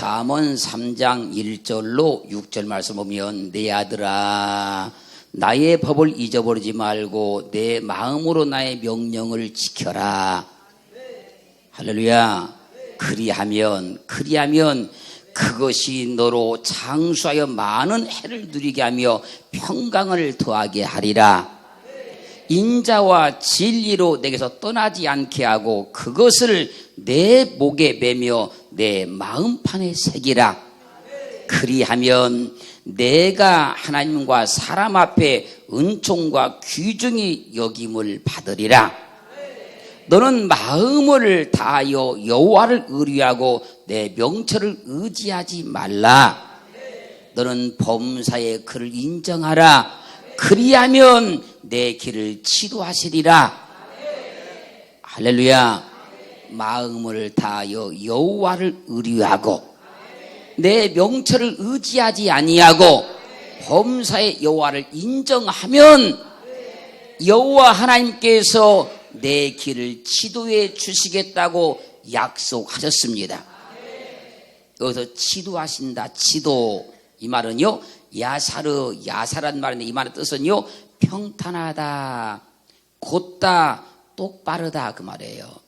잠언 3장 1절로 6절 말씀 보면 내 아들아 나의 법을 잊어버리지 말고 내 마음으로 나의 명령을 지켜라. 할렐루야. 그리하면 그것이 너로 장수하여 많은 해를 누리게 하며 평강을 더하게 하리라. 인자와 진리로 내게서 떠나지 않게 하고 그것을 내 목에 매며 내 마음판에 새기라. 그리하면 내가 하나님과 사람 앞에 은총과 귀중히 여김을 받으리라. 너는 마음을 다하여 여호와를 의뢰하고 내 명철을 의지하지 말라. 너는 범사의 그를 인정하라. 그리하면 내 길을 지도하시리라. 할렐루야. 마음을 다하여 여호와를 의뢰하고 내 명철을 의지하지 아니하고 범사의 여호와를 인정하면 여호와 하나님께서 내 길을 지도해 주시겠다고 약속하셨습니다. 여기서 지도하신다. 지도, 이 말은요 야사란 말인데 이 말의 뜻은요 평탄하다, 곧다, 똑바르다 그 말이에요.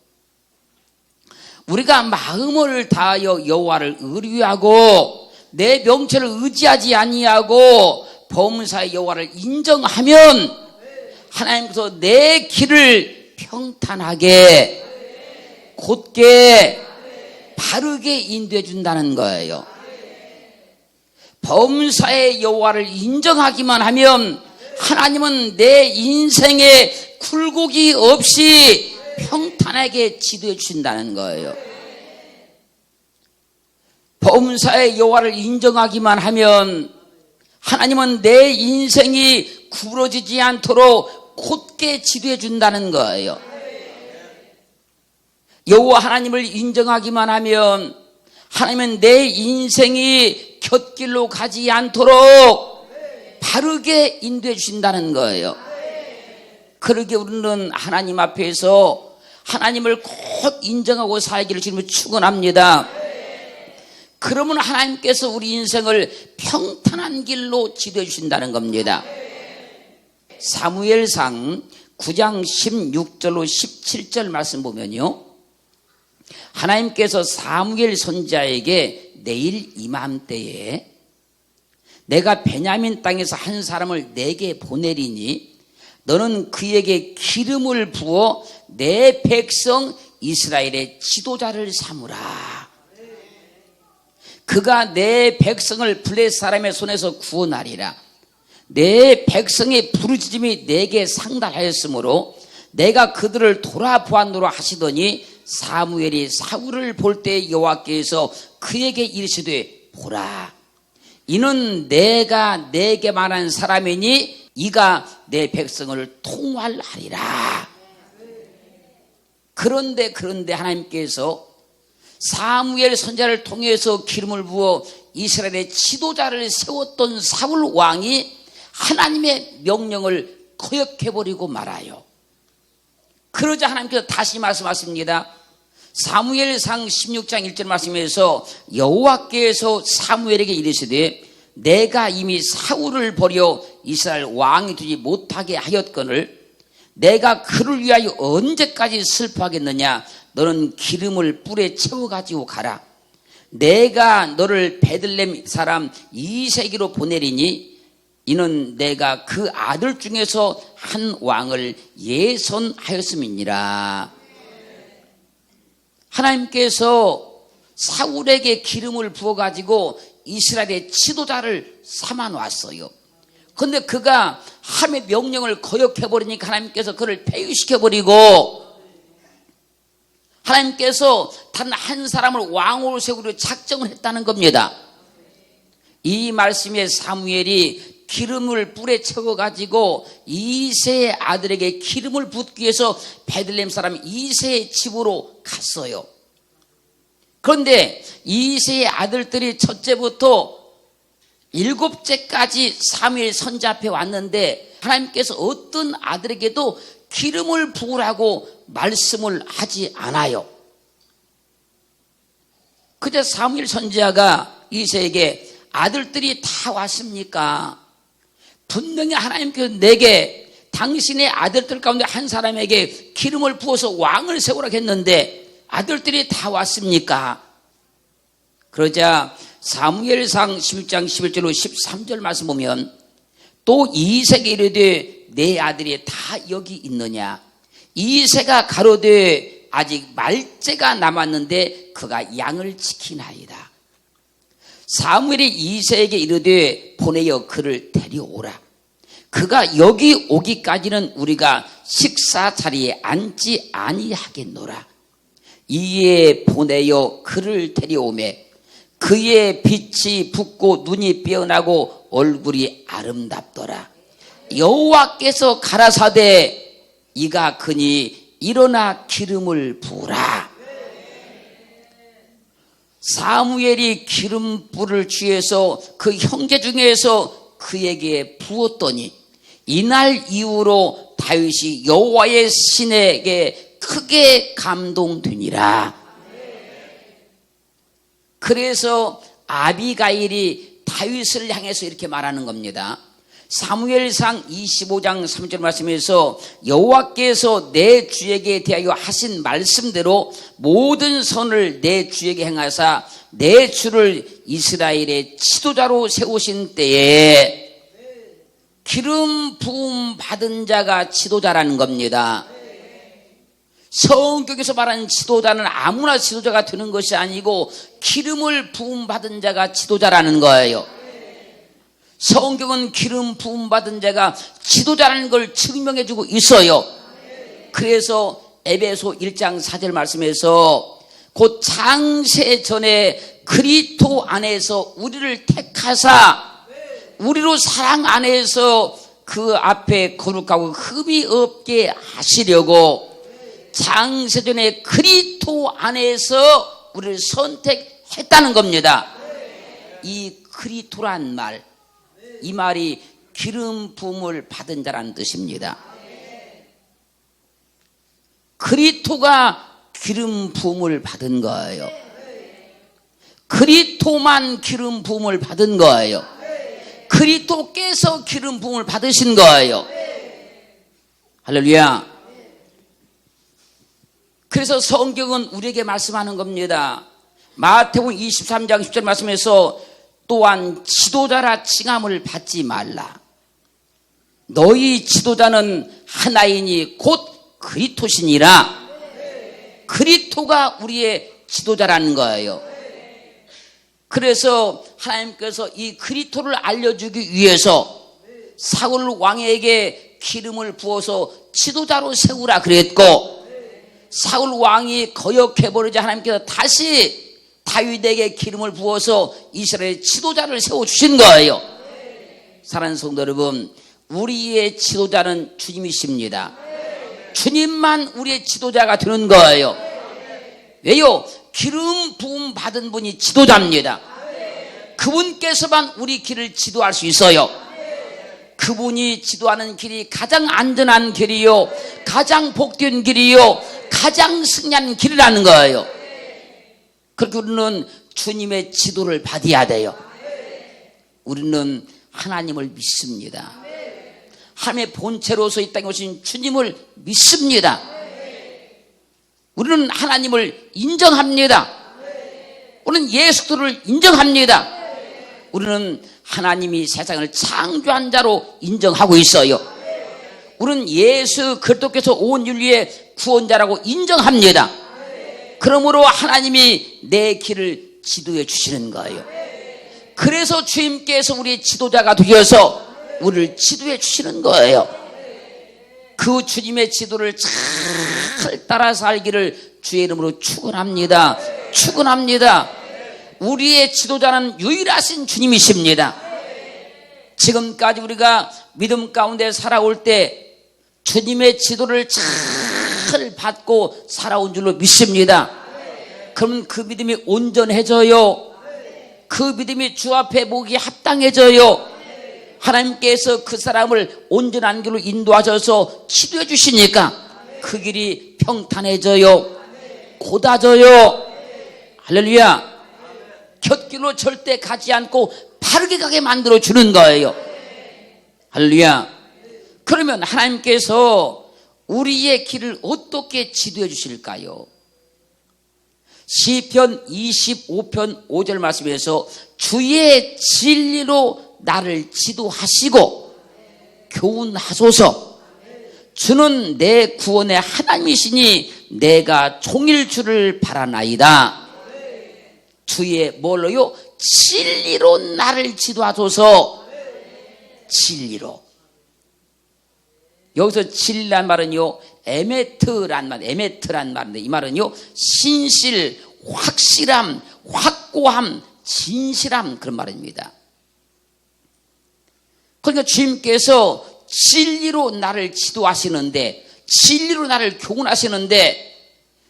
우리가 마음을 다하여 여호와를 의뢰하고 내 명철을 의지하지 아니하고 범사의 여호와를 인정하면 하나님께서 내 길을 평탄하게, 곧게, 바르게 인도해 준다는 거예요. 범사의 여호와를 인정하기만 하면 하나님은 내 인생에 굴곡이 없이 평탄하게 지도해 주신다는 거예요. 범사의 여호와를 인정하기만 하면 하나님은 내 인생이 구부러지지 않도록 곧게 지도해 준다는 거예요. 여호와 하나님을 인정하기만 하면 하나님은 내 인생이 곁길로 가지 않도록 바르게 인도해 주신다는 거예요. 그러게 우리는 하나님 앞에서 하나님을 꼭 인정하고 살기를 주님을 축원합니다. 그러면 하나님께서 우리 인생을 평탄한 길로 지도해 주신다는 겁니다. 사무엘상 9장 16절로 17절 말씀 보면요, 하나님께서 사무엘 선지자에게 내일 이맘때에 내가 베냐민 땅에서 한 사람을 내게 보내리니 너는 그에게 기름을 부어 내 백성 이스라엘의 지도자를 삼으라. 그가 내 백성을 블레셋 사람의 손에서 구원하리라. 내 백성의 부르짖음이 내게 상달하였으므로 내가 그들을 돌아보았노라 하시더니 사무엘이 사울을 볼 때 여호와께서 그에게 이르시되 보라, 이는 내가 내게 말한 사람이니 이가 내 백성을 통할하리라. 그런데 하나님께서 사무엘 선지자를 통해서 기름을 부어 이스라엘의 지도자를 세웠던 사울 왕이 하나님의 명령을 거역해버리고 말아요. 그러자 하나님께서 다시 말씀하십니다. 사무엘상 16장 1절 말씀에서 여호와께서 사무엘에게 이르시되 내가 이미 사울을 버려 이스라엘 왕이 되지 못하게 하였거늘 내가 그를 위하여 언제까지 슬퍼하겠느냐. 너는 기름을 뿔에 채워가지고 가라. 내가 너를 베들레헴 사람 이세기로 보내리니 이는 내가 그 아들 중에서 한 왕을 예선하였음이니라. 하나님께서 사울에게 기름을 부어가지고 이스라엘의 지도자를 삼아놨어요. 그런데 그가 하나님의 명령을 거역해버리니까 하나님께서 그를 폐위시켜버리고 하나님께서 단 한 사람을 왕으로 세우려 작정을 했다는 겁니다. 이 말씀에 사무엘이 기름을 뿔에 채워가지고 이새의 아들에게 기름을 붓기 위해서 베들레헴 사람 이새의 집으로 갔어요. 그런데 이새의 아들들이 첫째부터 일곱째까지 사무엘 선지자 앞에 왔는데 하나님께서 어떤 아들에게도 기름을 부으라고 말씀을 하지 않아요. 그저 사무엘 선지자가 이새에게 아들들이 다 왔습니까? 분명히 하나님께서 내게 당신의 아들들 가운데 한 사람에게 기름을 부어서 왕을 세우라고 했는데 아들들이 다 왔습니까? 그러자 사무엘상 11장 11절로 13절 말씀 보면 또 이새에게 이르되 내 아들이 다 여기 있느냐? 이새가 가로되 아직 말째가 남았는데 그가 양을 지키나이다. 사무엘이 이새에게 이르되 보내어 그를 데려오라. 그가 여기 오기까지는 우리가 식사 자리에 앉지 아니하겠노라. 이에 보내어 그를 데려오매 그의 빛이 붓고 눈이 빼어나고 얼굴이 아름답더라. 여호와께서 가라사대 이가 그니 일어나 기름을 부으라. 사무엘이 기름불을 취해서 그 형제 중에서 그에게 부었더니 이날 이후로 다윗이 여호와의 신에게 크게 감동되니라. 그래서 아비가일이 다윗을 향해서 이렇게 말하는 겁니다. 사무엘상 25장 3절 말씀에서 여호와께서 내 주에게 대하여 하신 말씀대로 모든 선을 내 주에게 행하사 내 주를 이스라엘의 지도자로 세우신 때에 기름 부음 받은 자가 지도자라는 겁니다. 성경에서 말하는 지도자는 아무나 지도자가 되는 것이 아니고 기름을 부음 받은 자가 지도자라는 거예요. 성경은 기름 부음 받은 자가 지도자라는 걸 증명해 주고 있어요. 그래서 에베소 1장 4절 말씀에서 곧 창세 전에 그리스도 안에서 우리를 택하사 우리로 사랑 안에서 그 앞에 거룩하고 흠이 없게 하시려고 창세전에 그리스도 안에서 우리를 선택했다는 겁니다. 이 그리스도란 말, 이 말이 기름 부음을 받은 자라는 뜻입니다. 그리스도가 기름 부음을 받은 거예요. 그리스도만 기름 부음을 받은 거예요. 그리스도께서 기름 부음을 받으신 거예요. 할렐루야. 그래서 성경은 우리에게 말씀하는 겁니다. 마태복음 23장 10절 말씀에서 또한 지도자라 칭함을 받지 말라. 너희 지도자는 하나이니 곧 그리스도시니라. 그리스도가 우리의 지도자라는 거예요. 그래서 하나님께서 이 그리스도를 알려주기 위해서 사울 왕에게 기름을 부어서 지도자로 세우라 그랬고 사울 왕이 거역해버리자 하나님께서 다시 다윗에게 기름을 부어서 이스라엘의 지도자를 세워주신 거예요. 사랑하는 성도 여러분, 우리의 지도자는 주님이십니다. 주님만 우리의 지도자가 되는 거예요. 왜요? 기름 부음 받은 분이 지도자입니다. 그분께서만 우리 길을 지도할 수 있어요. 그분이 지도하는 길이 가장 안전한 길이요, 가장 복된 길이요, 가장 승리하는 길이라는 거예요. 그렇게 우리는 주님의 지도를 받아야 돼요. 우리는 하나님을 믿습니다. 하나님의 본체로서 이 땅에 오신 주님을 믿습니다. 우리는 하나님을 인정합니다. 우리는 예수를 인정합니다. 우리는 하나님이 세상을 창조한 자로 인정하고 있어요. 우리는 예수 그리스도께서 온 인류의 구원자라고 인정합니다. 그러므로 하나님이 내 길을 지도해 주시는 거예요. 그래서 주님께서 우리의 지도자가 되어서 우리를 지도해 주시는 거예요. 그 주님의 지도를 잘 따라 살기를 주의 이름으로 축원합니다. 축원합니다. 우리의 지도자는 유일하신 주님이십니다. 지금까지 우리가 믿음 가운데 살아올 때 주님의 지도를 잘 받고 살아온 줄로 믿습니다. 그러면 그 믿음이 온전해져요. 그 믿음이 주 앞에 보기 합당해져요. 하나님께서 그 사람을 온전한 길로 인도하셔서 지도해 주시니까 그 길이 평탄해져요. 고다져요. 할렐루야. 곁길로 절대 가지 않고 바르게 가게 만들어 주는 거예요. 할렐루야. 그러면 하나님께서 우리의 길을 어떻게 지도해 주실까요? 시편 25편 5절 말씀에서 주의 진리로 나를 지도하시고 교훈하소서. 주는 내 구원의 하나님이시니 내가 종일 주를 바라나이다. 주의 뭘로요? 진리로 나를 지도하소서. 진리로. 여기서 진리란 말은요, 에메트란 말인데, 이 말은요, 신실, 확실함, 확고함, 진실함, 그런 말입니다. 그러니까 주님께서 진리로 나를 지도하시는데, 진리로 나를 교훈하시는데,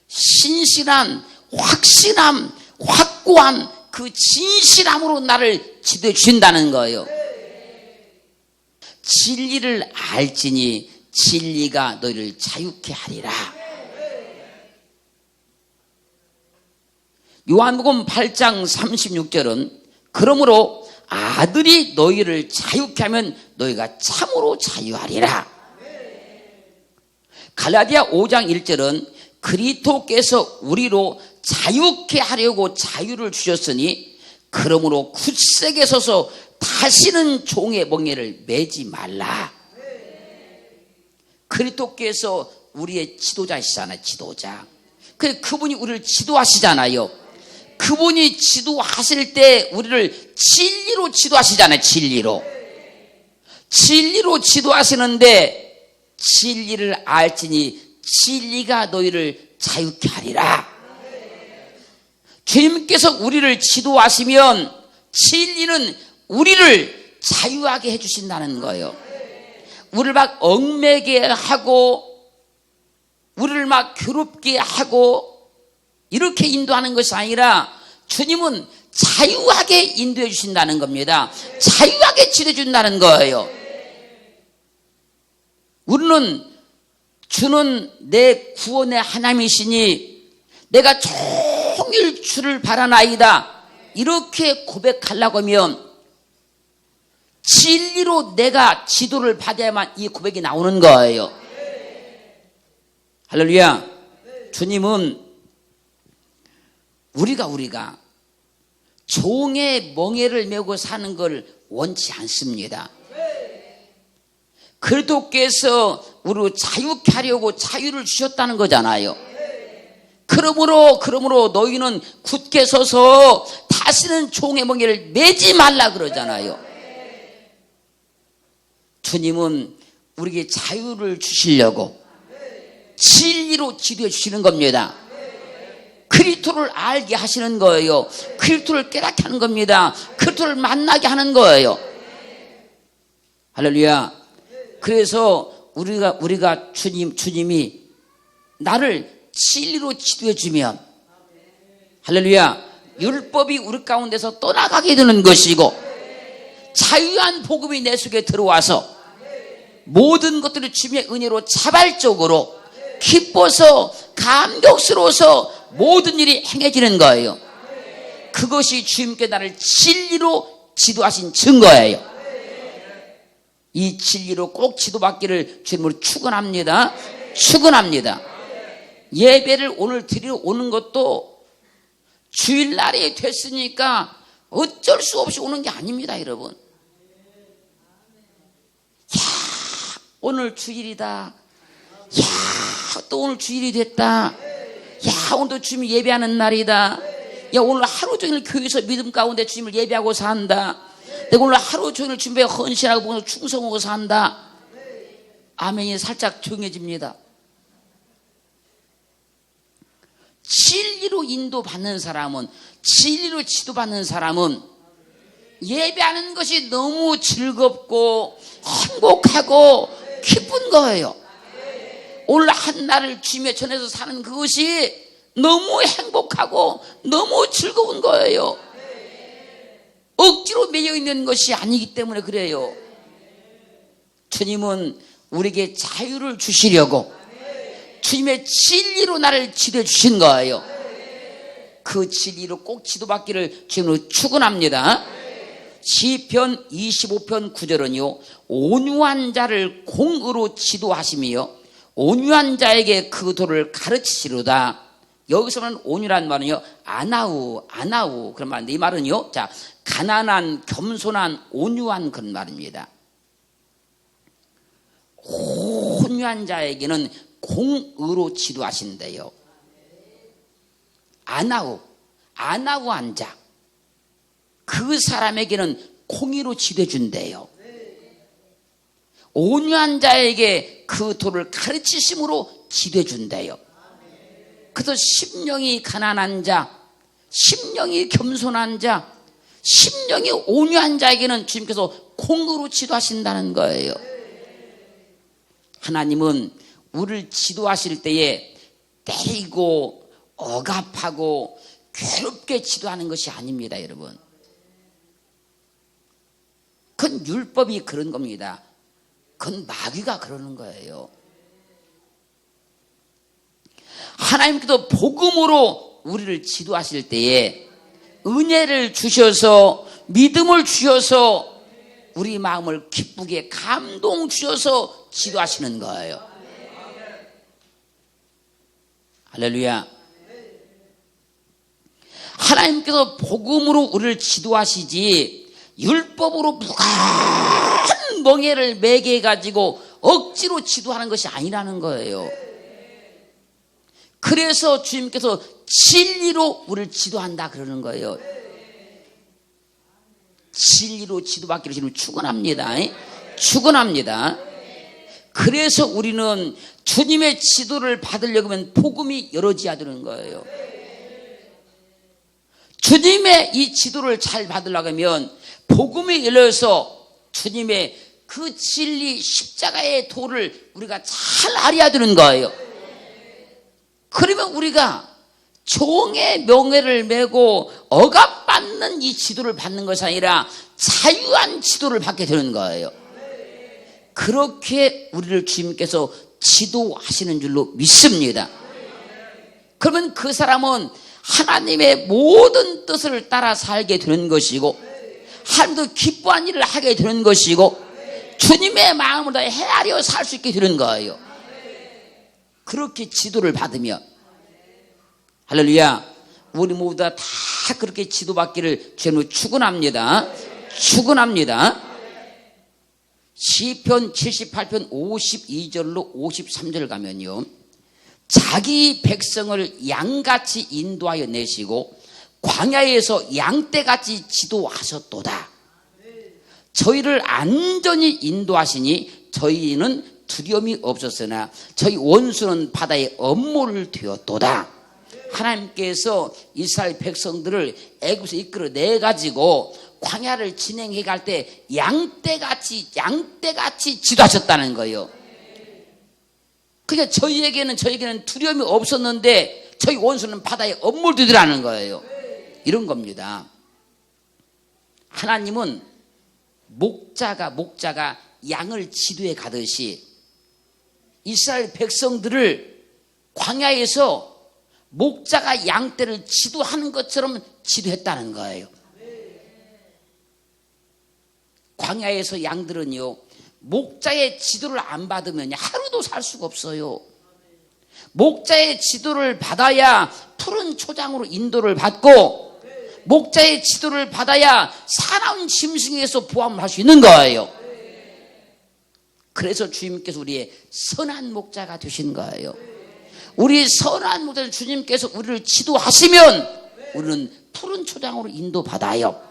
신실한, 확실함, 확고한 그 진실함으로 나를 지도해 주신다는 거예요. 진리를 알지니 진리가 너희를 자유케 하리라. 요한복음 8장 36절은 그러므로 아들이 너희를 자유케 하면 너희가 참으로 자유하리라. 갈라디아 5장 1절은 그리스도께서 우리로 자유케 하려고 자유를 주셨으니 그러므로 굳세게 서서 다시는 종의 멍에를 매지 말라. 그리스도께서 우리의 지도자시잖아요. 지도자. 그분이 우리를 지도하시잖아요. 그분이 지도하실 때 우리를 진리로 지도하시잖아요. 진리로 지도하시는데 진리를 알지니 진리가 너희를 자유케 하리라. 주님께서 우리를 지도하시면 진리는 우리를 자유하게 해주신다는 거예요. 우리를 막 얽매게 하고 우리를 막 괴롭게 하고 이렇게 인도하는 것이 아니라 주님은 자유하게 인도해 주신다는 겁니다. 자유하게 지도해 준다는 거예요. 우리는 주는 내 구원의 하나님이시니 내가 종일 주를 바라나이다 이렇게 고백하려고 하면 진리로 내가 지도를 받아야만 이 고백이 나오는 거예요. 할렐루야. 주님은 우리가 종의 멍에를 메고 사는 걸 원치 않습니다. 그리스도께서 우리를 자유케 하려고 자유를 주셨다는 거잖아요. 그러므로 너희는 굳게 서서 다시는 종의 멍에를 매지 말라 그러잖아요. 주님은 우리에게 자유를 주시려고 진리로 지도해 주시는 겁니다. 그리스도를 알게 하시는 거예요. 그리스도를 깨닫게 하는 겁니다. 그리스도를 만나게 하는 거예요. 할렐루야. 그래서 우리가 주님이 나를 진리로 지도해 주면 할렐루야. 율법이 우리 가운데서 떠나가게 되는 것이고 자유한 복음이 내 속에 들어와서 모든 것들을 주님의 은혜로 자발적으로 기뻐서 감격스러워서 모든 일이 행해지는 거예요. 그것이 주님께 나를 진리로 지도하신 증거예요. 이 진리로 꼭 지도받기를 주님으로 축원합니다. 예배를 오늘 드리러 오는 것도 주일날이 됐으니까 어쩔 수 없이 오는 게 아닙니다, 여러분. 야, 오늘 주일이다. 야, 또 오늘 주일이 됐다. 야, 오늘도 주님 예배하는 날이다. 야, 오늘 하루 종일 교회에서 믿음 가운데 주님을 예배하고 산다. 내가 오늘 하루 종일 주님에 헌신하고 충성하고 산다. 아멘이 살짝 조용해집니다. 진리로 인도받는 사람은, 진리로 지도받는 사람은 예배하는 것이 너무 즐겁고 행복하고 기쁜 거예요. 오늘 한날을 주님의 전에서 사는 그것이 너무 행복하고 너무 즐거운 거예요. 억지로 매여 있는 것이 아니기 때문에 그래요. 주님은 우리에게 자유를 주시려고 주님의 진리로 나를 지도해 주신 거예요. 그 진리로 꼭 지도받기를 주님으로 축원합니다. 시편 25편 9절은요, 온유한 자를 공의로 지도하시며 온유한 자에게 그 도를 가르치시로다. 여기서는 온유란 말은요, 아나우 그런 말인데, 이 말은요, 자, 가난한, 겸손한, 온유한 그런 말입니다. 온유한 자에게는 공의로 지도하신대요. 아나우한 자, 그 사람에게는 공의로 지도해 준대요. 온유한 자에게 그 도를 가르치심으로 지도해 준대요. 그래서 심령이 가난한 자, 심령이 겸손한 자, 심령이 온유한 자에게는 주님께서 공의로 지도하신다는 거예요. 하나님은 우리를 지도하실 때에 때리고 억압하고 괴롭게 지도하는 것이 아닙니다, 여러분. 그건 율법이 그런 겁니다. 그건 마귀가 그러는 거예요. 하나님께서 복음으로 우리를 지도하실 때에 은혜를 주셔서, 믿음을 주셔서, 우리 마음을 기쁘게 감동 주셔서 지도하시는 거예요. 할렐루야. 하나님께서 복음으로 우리를 지도하시지 율법으로 무거운 멍에를 매게 해가지고 억지로 지도하는 것이 아니라는 거예요. 그래서 주님께서 진리로 우리를 지도한다 그러는 거예요. 진리로 지도받기를 주님 축원합니다. 축원합니다. 그래서 우리는 주님의 지도를 받으려고 하면 복음이 열어져야 되는 거예요. 주님의 이 지도를 잘 받으려고 하면 복음이 열려서 주님의 그 진리 십자가의 도를 우리가 잘 알아야 되는 거예요. 그러면 우리가 종의 명예를 메고 억압받는 이 지도를 받는 것이 아니라 자유한 지도를 받게 되는 거예요. 그렇게 우리를 주님께서 지도하시는 줄로 믿습니다. 그러면 그 사람은 하나님의 모든 뜻을 따라 살게 되는 것이고, 하나님도 기뻐한 일을 하게 되는 것이고, 주님의 마음을 다 헤아려 살 수 있게 되는 거예요. 그렇게 지도를 받으며, 할렐루야, 우리 모두 다 그렇게 지도받기를 주님으로 축원합니다. 축원합니다. 시편 78편 52절로 53절 가면요, 자기 백성을 양같이 인도하여 내시고 광야에서 양떼같이 지도하셨도다. 저희를 안전히 인도하시니 저희는 두려움이 없었으나 저희 원수는 바다의 엄모를 되었도다. 하나님께서 이스라엘 백성들을 애굽에서 이끌어내 가지고 광야를 진행해 갈 때 양떼같이 지도하셨다는 거예요. 그러니까 저희에게는 두려움이 없었는데 저희 원수는 바다에 엄물들이라는 거예요. 이런 겁니다. 하나님은 목자가 양을 지도해 가듯이 이스라엘 백성들을 광야에서 목자가 양떼를 지도하는 것처럼 지도했다는 거예요. 광야에서 양들은요, 목자의 지도를 안 받으면 하루도 살 수가 없어요. 목자의 지도를 받아야 푸른 초장으로 인도를 받고, 목자의 지도를 받아야 사나운 짐승에서 보호를 할 수 있는 거예요. 그래서 주님께서 우리의 선한 목자가 되신 거예요. 우리 선한 목자 주님께서 우리를 지도하시면 우리는 푸른 초장으로 인도받아요.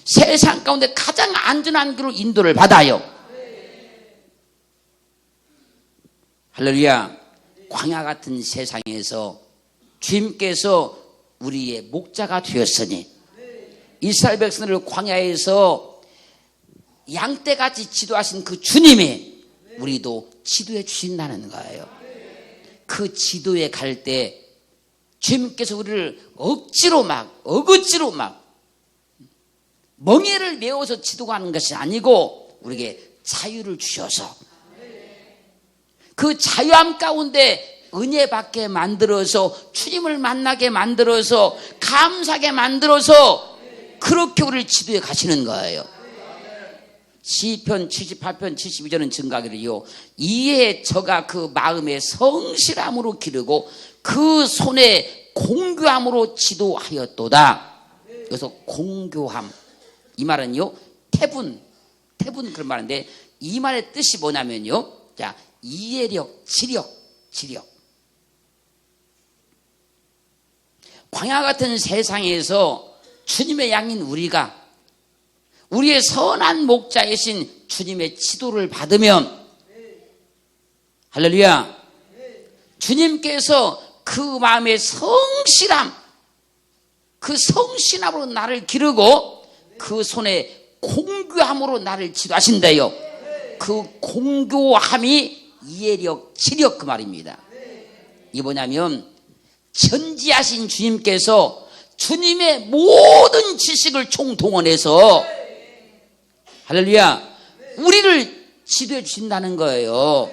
세상 가운데 가장 안전한 길로 인도를 받아요. 할렐루야. 광야 같은 세상에서 주님께서 우리의 목자가 되었으니 이스라엘 백성들을 광야에서 양떼같이 지도하신 그 주님이 우리도 지도해 주신다는 거예요. 그 지도에 갈 때 주님께서 우리를 억지로 멍에를 메워서 지도하는 것이 아니고 우리에게 자유를 주셔서 그 자유함 가운데 은혜 받게 만들어서 주님을 만나게 만들어서 감사하게 만들어서 그렇게 우리를 지도해 가시는 거예요. 시편 78편 72절은 증가하기를요, 이에 저가 그 마음의 성실함으로 기르고 그 손에 공교함으로 지도하였도다. 여기서 공교함, 이 말은요 태분 그런 말인데, 이 말의 뜻이 뭐냐면요, 자, 이해력, 지력. 광야 같은 세상에서 주님의 양인 우리가 우리의 선한 목자이신 주님의 지도를 받으면, 할렐루야, 주님께서 그 마음의 성실함, 그 성실함으로 나를 기르고 그 손에 공교함으로 나를 지도하신대요. 그 공교함이 이해력, 지력, 그 말입니다. 이게 뭐냐면, 전지하신 주님께서 주님의 모든 지식을 총동원해서, 할렐루야, 우리를 지도해 주신다는 거예요.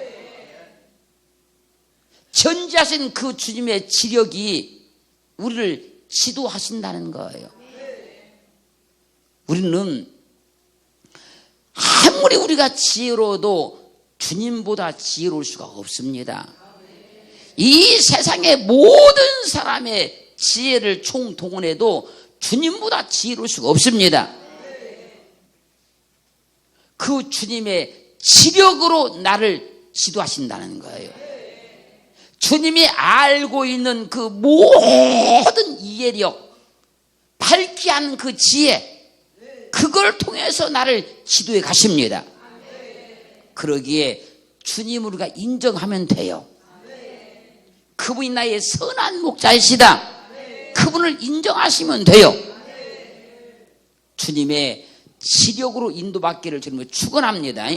전지하신 그 주님의 지력이 우리를 지도하신다는 거예요. 우리는 아무리 우리가 지혜로워도 주님보다 지혜로울 수가 없습니다. 이 세상의 모든 사람의 지혜를 총동원해도 주님보다 지혜로울 수가 없습니다. 그 주님의 지력으로 나를 지도하신다는 거예요. 주님이 알고 있는 그 모든 이해력, 밝게 하는 그 지혜, 그걸 통해서 나를 지도해 가십니다. 그러기에 주님을 우리가 인정하면 돼요. 그분이 나의 선한 목자이시다, 그분을 인정하시면 돼요. 주님의 지력으로 인도받기를 주님을 축원합니다.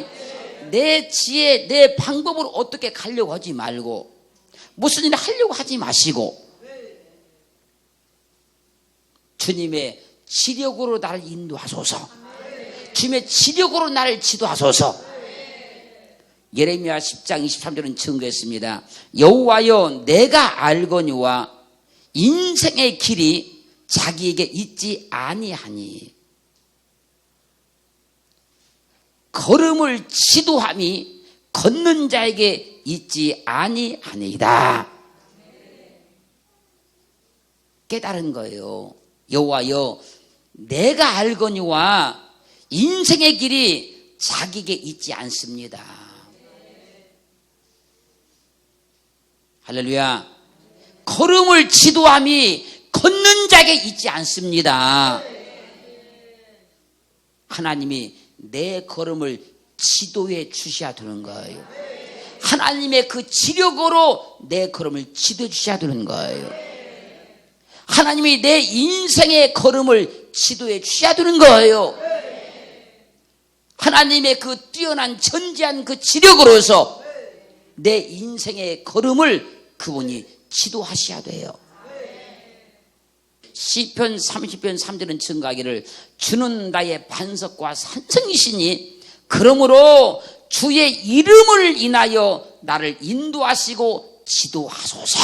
내 지혜, 내 방법으로 어떻게 가려고 하지 말고, 무슨 일을 하려고 하지 마시고, 주님의 지력으로 나를 인도하소서, 주님의 지력으로 나를 지도하소서. 예레미야 10장 23절은 증거했습니다. 여호와여, 내가 알거니와 인생의 길이 자기에게 있지 아니하니 걸음을 지도함이 걷는 자에게 있지 아니하니이다. 깨달은 거예요. 여호와여, 내가 알거니와 인생의 길이 자기에게 있지 않습니다. 할렐루야. 걸음을 지도함이 걷는 자에게 있지 않습니다. 하나님이 내 걸음을 지도해 주셔야 되는 거예요. 하나님의 그 지력으로 내 걸음을 지도해 주셔야 되는 거예요. 하나님이 내 인생의 걸음을 지도해 주셔야 되는 거예요. 하나님의 그 뛰어난 전지한 그 지력으로서 내 인생의 걸음을 그분이 지도하셔야 돼요. 시편 30편 3절은 증가하기를 주는 나의 반석과 산성이시니 그러므로 주의 이름을 인하여 나를 인도하시고 지도하소서.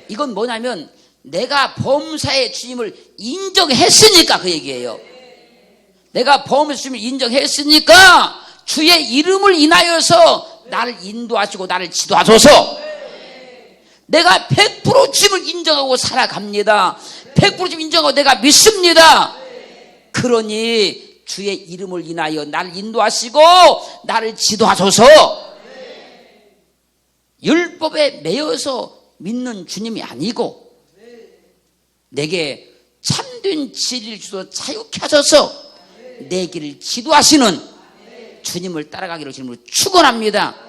이건 뭐냐면 내가 범사의 주님을 인정했으니까 그 얘기예요. 내가 범사의 주님을 인정했으니까 주의 이름을 인하여서 나를 인도하시고 나를 지도하소서. 내가 100% 주님을 인정하고 살아갑니다. 100% 주님 인정하고 내가 믿습니다. 그러니 주의 이름을 인하여 나를 인도하시고 나를 지도하소서. 율법에 매여서 믿는 주님이 아니고 내게 참된 진리를 주소 자유케 하셔서 내 길을 지도하시는 주님을 따라가기를 주님으로 축원합니다.